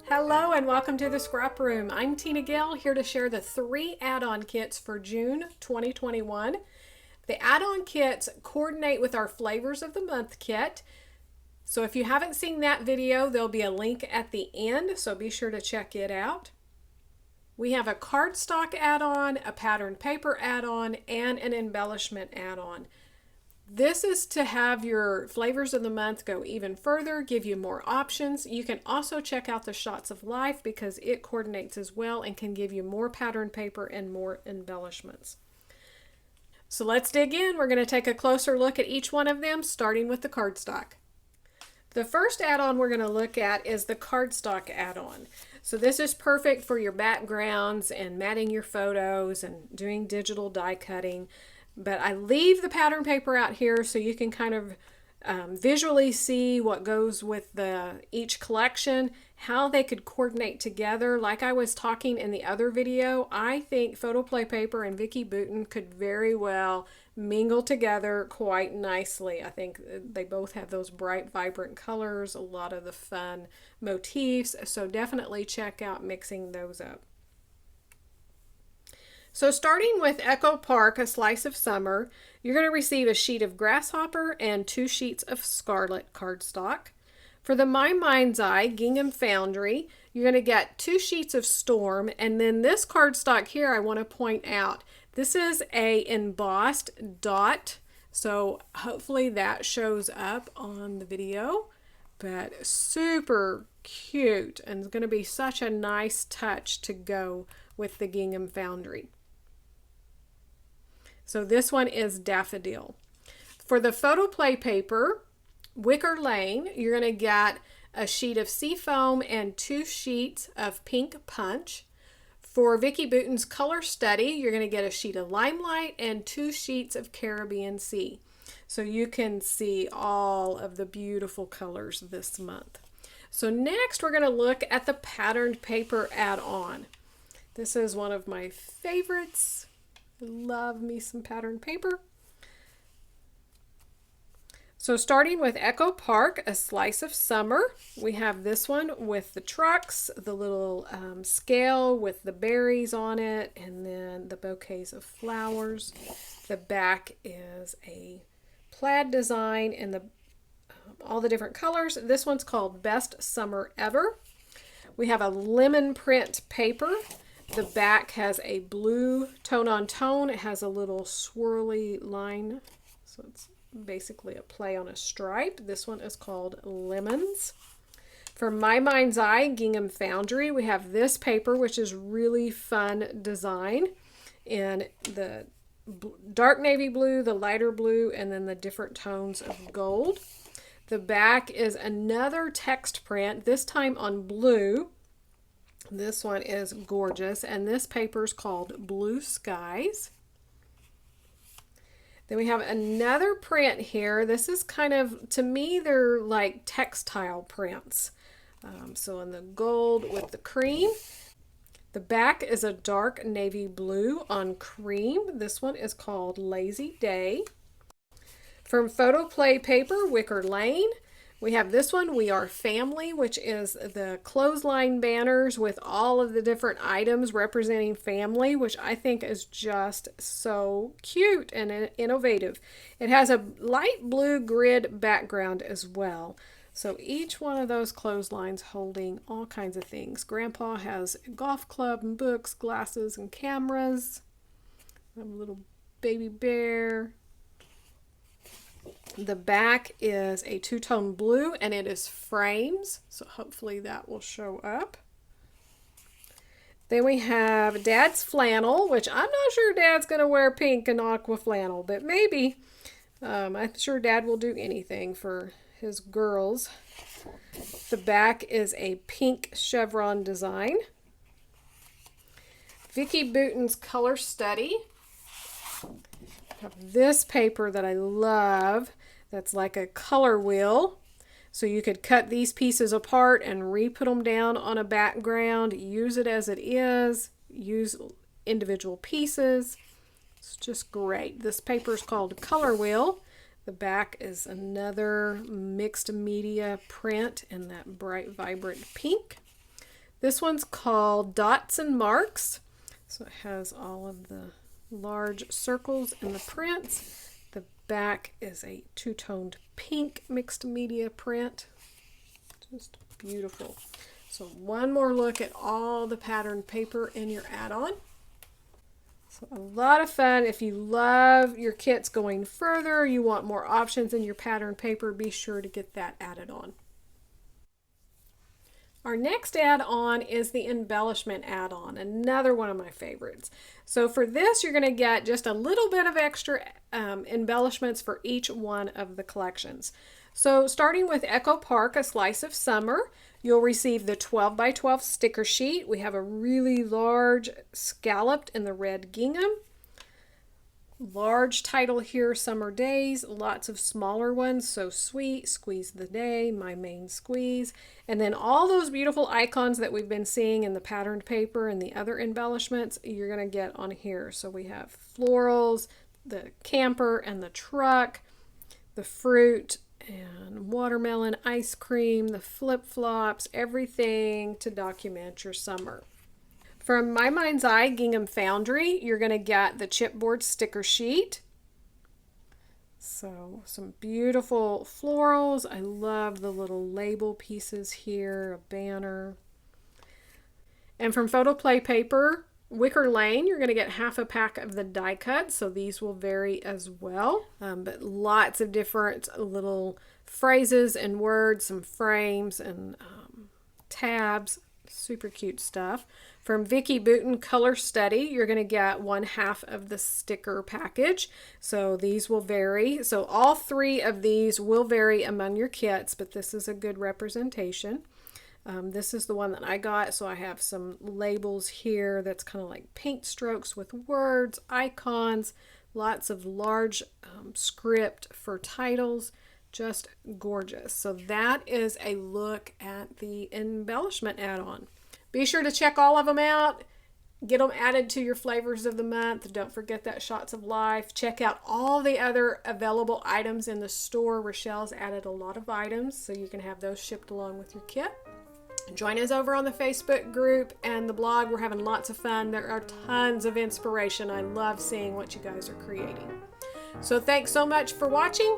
Hello and welcome to the Scrap Room. I'm Tina Gill, here to share the 3 add-on kits for June 2021. The add-on kits coordinate with our Flavors of the Month kit. So if you haven't seen that video, there'll be a link at the end, so be sure to check it out. We have a cardstock add-on, a patterned paper add-on, and an embellishment add-on. This is to have your Flavors of the Month go even further, give you more options. You can also check out the Shots of Life because it coordinates as well and can give you more patterned paper and more embellishments. So let's dig in. We're going to take a closer look at each one of them, starting with the cardstock. The first add-on we're going to look at is the cardstock add-on. So this is perfect for your backgrounds and matting your photos and doing digital die cutting. But I leave the pattern paper out here so you can kind of visually see what goes with each collection, how they could coordinate together. Like I was talking in the other video, I think Photoplay Paper and Vicki Boutin could very well mingle together quite nicely. I think they both have those bright, vibrant colors, a lot of the fun motifs, so definitely check out mixing those up. So starting with Echo Park, A Slice of Summer, you're going to receive a sheet of Grasshopper and 2 sheets of Scarlet cardstock. For the My Mind's Eye Gingham Foundry, you're going to get 2 sheets of Storm, and then this cardstock here I want to point out, this is a embossed dot, so hopefully that shows up on the video, but super cute, and it's going to be such a nice touch to go with the Gingham Foundry. So this one is Daffodil. For the Photoplay Paper, Wicker Lane, you're going to get a sheet of Seafoam and 2 sheets of Pink Punch. For Vicki Boutin's Color Study, you're going to get a sheet of Limelight and 2 sheets of Caribbean Sea. So you can see all of the beautiful colors this month. So next we're going to look at the patterned paper add-on. This is one of my favorites. I love me some patterned paper. So starting with Echo Park, A Slice of Summer, we have this one with the trucks, the little scale with the berries on it, and then the bouquets of flowers. The back is a plaid design in all the different colors. This one's called Best Summer Ever. We have a lemon print paper. The back has a blue tone-on-tone. It has a little swirly line, so it's basically a play on a stripe. This one is called Lemons. For My Mind's Eye Gingham Foundry, we have this paper, which is really fun design in the dark navy blue, the lighter blue, and then the different tones of gold. The back is another text print, this time on blue. This one is gorgeous, and this paper is called Blue Skies. Then we have another print here. This is kind of, to me, they're like textile prints. So in the gold with the cream. The back is a dark navy blue on cream. This one is called Lazy Day. From Photoplay Paper, Wicker Lane, we have this one, We Are Family, which is the clothesline banners with all of the different items representing family, which I think is just so cute and innovative. It has a light blue grid background as well. So each one of those clotheslines holding all kinds of things. Grandpa has a golf club and books, glasses and cameras. A little baby bear. The back is a 2-tone blue and it is frames, so hopefully that will show up. Then we have Dad's Flannel, which I'm not sure Dad's going to wear pink and aqua flannel, but maybe. I'm sure Dad will do anything for his girls. The back is a pink chevron design. Vicki Boutin's Color Study. I have this paper that I love that's like a color wheel. So you could cut these pieces apart and re-put them down on a background, use it as it is, use individual pieces. It's just great. This paper is called Color Wheel. The back is another mixed media print in that bright, vibrant pink. This one's called Dots and Marks. So it has all of the large circles in the prints. The back is a two-toned pink mixed media print. Just beautiful. So one more look at all the patterned paper in your add-on. So a lot of fun. If you love your kits going further, you want more options in your patterned paper, be sure to get that added on. Our next add-on is the embellishment add-on, another one of my favorites. So for this, you're going to get just a little bit of extra embellishments for each one of the collections. So starting with Echo Park, A Slice of Summer, you'll receive the 12 by 12 sticker sheet. We have a really large scalloped in the red gingham. Large title here, Summer Days, lots of smaller ones, So Sweet, Squeeze the Day, My Main Squeeze, and then all those beautiful icons that we've been seeing in the patterned paper and the other embellishments you're going to get on here. So we have florals, the camper and the truck, the fruit and watermelon ice cream, the flip-flops, everything to document your summer. From My Mind's Eye Gingham Foundry, you're going to get the chipboard sticker sheet. So some beautiful florals. I love the little label pieces here, a banner. And from Photo Play Paper, Wicker Lane, you're going to get half a pack of the die cuts, so these will vary as well. But lots of different little phrases and words, some frames and tabs. Super cute stuff. From Vicki Booten Color Study, you're going to get 1/2 of the sticker package. So these will vary. So all 3 of these will vary among your kits, but this is a good representation. This is the one that I got, so I have some labels here that's kind of like paint strokes with words, icons, lots of large script for titles. Just gorgeous. So that is a look at the embellishment add-on. Be sure to check all of them out. Get them added to your flavors of the month. Don't forget that Shots of Life. Check out all the other available items in the store. Rochelle's added a lot of items, so you can have those shipped along with your kit. Join us over on the Facebook group and the blog. We're having lots of fun. There are tons of inspiration. I love seeing what you guys are creating. So thanks so much for watching.